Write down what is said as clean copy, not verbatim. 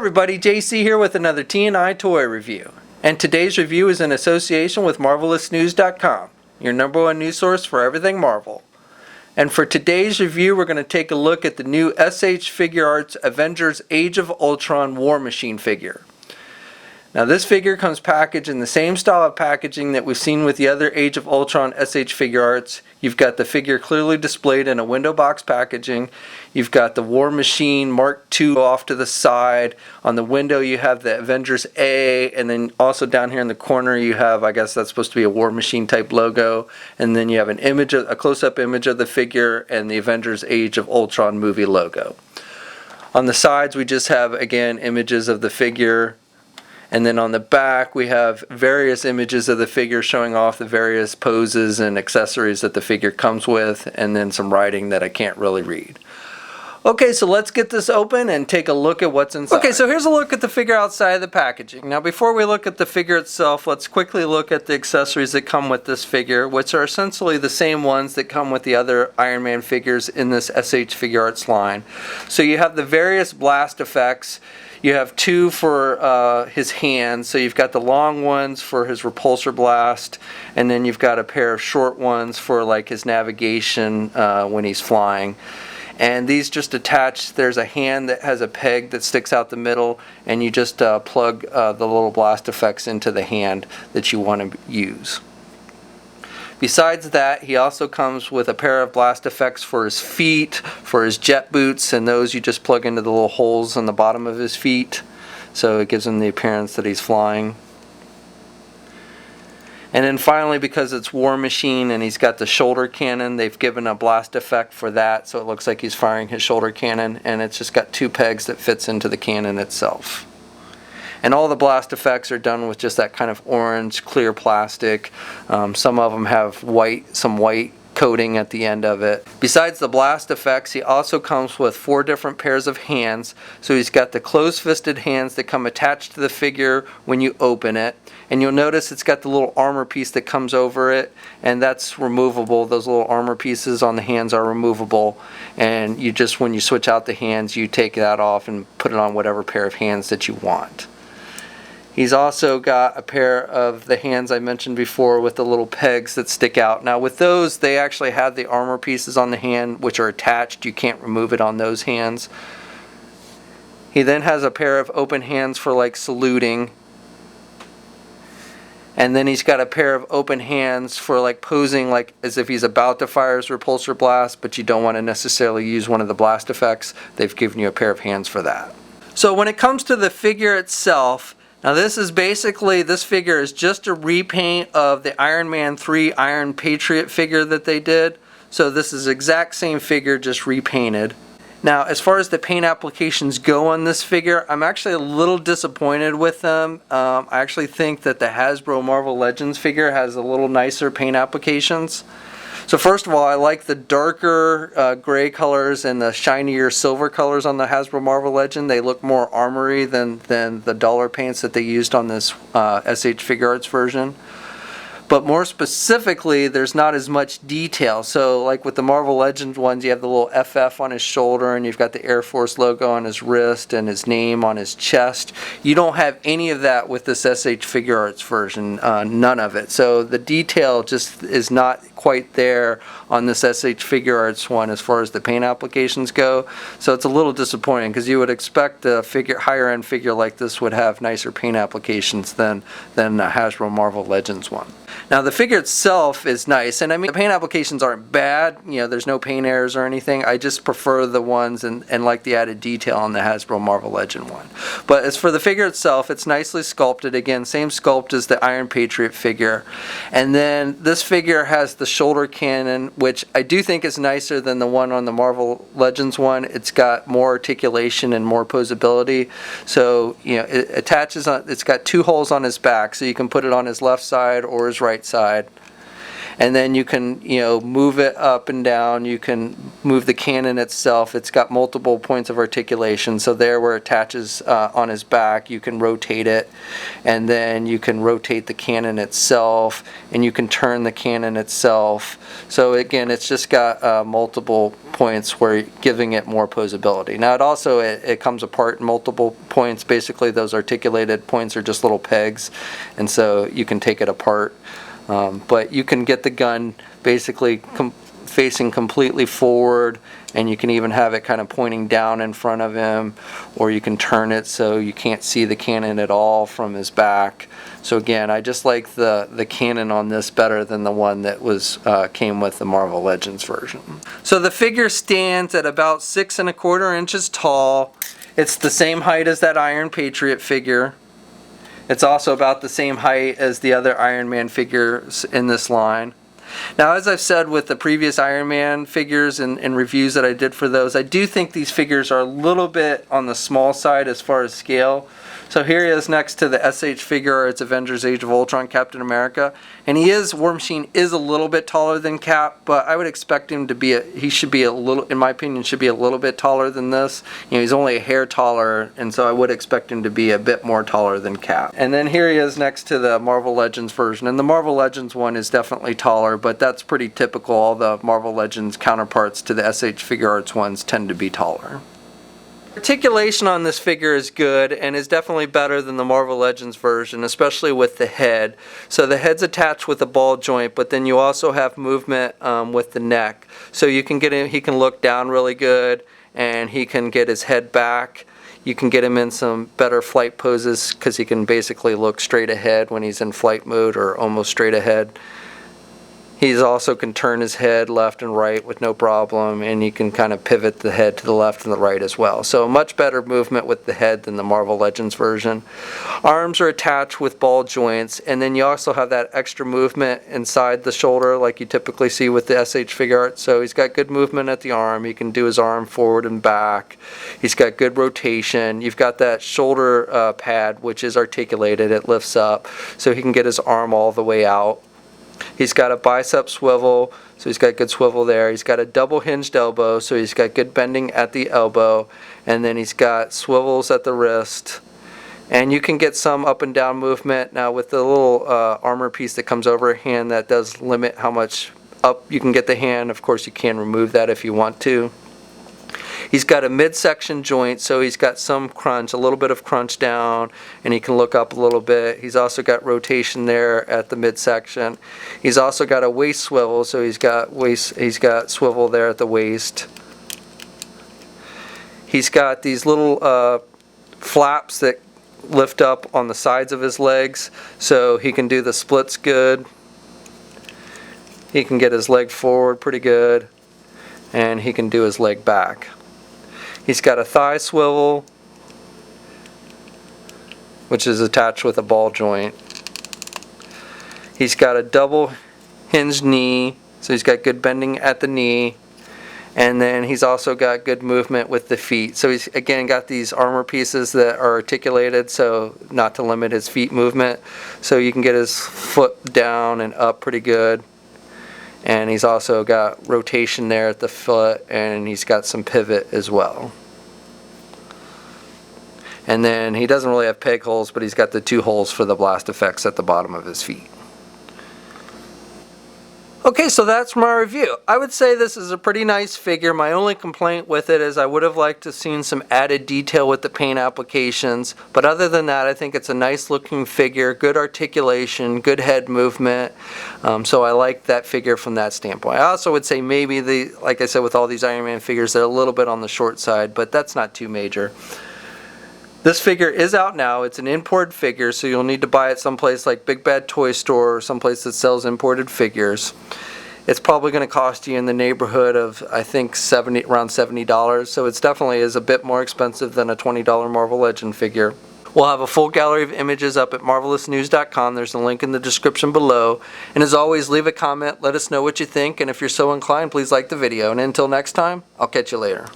everybody, JC here with another T&I toy review. And today's review is in association with MarvelousNews.com, your #1 news source for everything Marvel. And for today's review, we're going to take a look at the new S.H.Figuarts Avengers Age of Ultron War Machine figure. Now this figure comes packaged in the same style of packaging that we've seen with the other Age of Ultron S.H.Figuarts. You've got the figure clearly displayed in a window box packaging. You've got the War Machine Mark II off to the side. On the window you have the Avengers A, and then also down here in the corner you have, I guess that's supposed to be a War Machine type logo. And then you have an image, a close-up image of the figure and the Avengers Age of Ultron movie logo. On the sides we just have, again, images of the figure. And then on the back we have various images of the figure showing off the various poses and accessories that the figure comes with, and then some writing that I can't really read. Okay, so let's get this open and take a look at what's inside. Okay, so here's a look at the figure outside of the packaging. Now before we look at the figure itself, let's quickly look at the accessories that come with this figure, which are essentially the same ones that come with the other Iron Man figures in this S.H.Figuarts line. So you have the various blast effects. You have two for his hands, so you've got the long ones for his repulsor blast, and then you've got a pair of short ones for like his navigation when he's flying. And these just attach, there's a hand that has a peg that sticks out the middle, and you just plug the little blast effects into the hand that you want to use. Besides that, he also comes with a pair of blast effects for his feet, for his jet boots, and those you just plug into the little holes on the bottom of his feet, so it gives him the appearance that he's flying. And then finally, because it's War Machine and he's got the shoulder cannon, they've given a blast effect for that, so it looks like he's firing his shoulder cannon, and it's just got two pegs that fits into the cannon itself. And all the blast effects are done with just that kind of orange clear plastic. Some of them have some white coating at the end of it. Besides the blast effects, he also comes with 4 different pairs of hands. So he's got the closed-fisted hands that come attached to the figure when you open it. And you'll notice it's got the little armor piece that comes over it, and that's removable. Those little armor pieces on the hands are removable, and you just, when you switch out the hands, you take that off and put it on whatever pair of hands that you want. He's also got a pair of the hands I mentioned before with the little pegs that stick out. Now with those, they actually have the armor pieces on the hand which are attached. You can't remove it on those hands. He then has a pair of open hands for like saluting. And then he's got a pair of open hands for like posing, like as if he's about to fire his repulsor blast, but you don't want to necessarily use one of the blast effects. They've given you a pair of hands for that. So when it comes to the figure itself, now this figure is just a repaint of the Iron Man 3 Iron Patriot figure that they did. So this is the exact same figure, just repainted. Now as far as the paint applications go on this figure, I'm actually a little disappointed with them. I actually think that the Hasbro Marvel Legends figure has a little nicer paint applications. So first of all, I like the darker gray colors and the shinier silver colors on the Hasbro Marvel Legend. They look more armory than the duller paints that they used on this S.H.Figuarts version. But more specifically, there's not as much detail. So like with the Marvel Legends ones, you have the little FF on his shoulder, and you've got the Air Force logo on his wrist and his name on his chest. You don't have any of that with this S.H.Figuarts version, none of it. So the detail just is not quite there on this S.H.Figuarts one as far as the paint applications go. So it's a little disappointing because you would expect a higher end figure like this would have nicer paint applications than the Hasbro Marvel Legends one. Now the figure itself is nice, and I mean the paint applications aren't bad, you know, there's no paint errors or anything. I just prefer the ones and like the added detail on the Hasbro Marvel Legend one. But as for the figure itself, it's nicely sculpted. Again, same sculpt as the Iron Patriot figure. And then this figure has the shoulder cannon, which I do think is nicer than the one on the Marvel Legends one. It's got more articulation and more posability. So, you know, it attaches on, it's got 2 holes on his back, so you can put it on his left side or his right side. And then you can, move it up and down. You can move the cannon itself. It's got multiple points of articulation. So there where it attaches on his back, you can rotate it. And then you can rotate the cannon itself, and you can turn the cannon itself. So again, it's just got multiple points where giving it more posability. Now it also it comes apart in multiple points. Basically those articulated points are just little pegs, and so you can take it apart. But you can get the gun basically facing completely forward, and you can even have it kind of pointing down in front of him, or you can turn it so you can't see the cannon at all from his back. So again, I just like the cannon on this better than the one that came with the Marvel Legends version. So the figure stands at about 6¼ inches tall. It's the same height as that Iron Patriot figure. It's also about the same height as the other Iron Man figures in this line. Now, as I've said with the previous Iron Man figures and reviews that I did for those, I do think these figures are a little bit on the small side as far as scale. So here he is next to the S.H.Figuarts Avengers Age of Ultron Captain America. And War Machine is a little bit taller than Cap, but I would expect him to be, he should be a little, in my opinion, should be a little bit taller than this. He's only a hair taller, and so I would expect him to be a bit more taller than Cap. And then here he is next to the Marvel Legends version. And the Marvel Legends one is definitely taller, but that's pretty typical. All the Marvel Legends counterparts to the S.H.Figuarts ones tend to be taller. Articulation on this figure is good and is definitely better than the Marvel Legends version, especially with the head. So the head's attached with a ball joint, but then you also have movement with the neck. So you can get him, he can look down really good, and he can get his head back. You can get him in some better flight poses because he can basically look straight ahead when he's in flight mode, or almost straight ahead. He also can turn his head left and right with no problem, and he can kind of pivot the head to the left and the right as well. So much better movement with the head than the Marvel Legends version. Arms are attached with ball joints, and then you also have that extra movement inside the shoulder like you typically see with the S.H.Figuarts. So he's got good movement at the arm. He can do his arm forward and back. He's got good rotation. You've got that shoulder pad, which is articulated. It lifts up, so he can get his arm all the way out. He's got a bicep swivel, so he's got good swivel there. He's got a double hinged elbow, so he's got good bending at the elbow. And then he's got swivels at the wrist. And you can get some up and down movement. Now with the little armor piece that comes over a hand, that does limit how much up you can get the hand. Of course, you can remove that if you want to. He's got a midsection joint, so he's got some crunch, a little bit of crunch down, and he can look up a little bit. He's also got rotation there at the midsection. He's also got a waist swivel, so he's got swivel there at the waist. He's got these little flaps that lift up on the sides of his legs, so he can do the splits good. He can get his leg forward pretty good, and he can do his leg back. He's got a thigh swivel, which is attached with a ball joint. He's got a double hinged knee, so he's got good bending at the knee. And then he's also got good movement with the feet. So he's again got these armor pieces that are articulated, so not to limit his feet movement. So you can get his foot down and up pretty good. And he's also got rotation there at the foot, and he's got some pivot as well. And then he doesn't really have peg holes, but he's got the 2 holes for the blast effects at the bottom of his feet. Okay, so that's my review. I would say this is a pretty nice figure. My only complaint with it is I would have liked to have seen some added detail with the paint applications. But other than that, I think it's a nice looking figure, good articulation, good head movement. So I like that figure from that standpoint. I also would say maybe, like I said, with all these Iron Man figures, they're a little bit on the short side, but that's not too major. This figure is out now. It's an import figure, so you'll need to buy it someplace like Big Bad Toy Store or someplace that sells imported figures. It's probably going to cost you in the neighborhood of, I think, around $70, so it definitely is a bit more expensive than a $20 Marvel Legend figure. We'll have a full gallery of images up at marvelousnews.com. There's a link in the description below. And as always, leave a comment, let us know what you think, and if you're so inclined, please like the video. And until next time, I'll catch you later.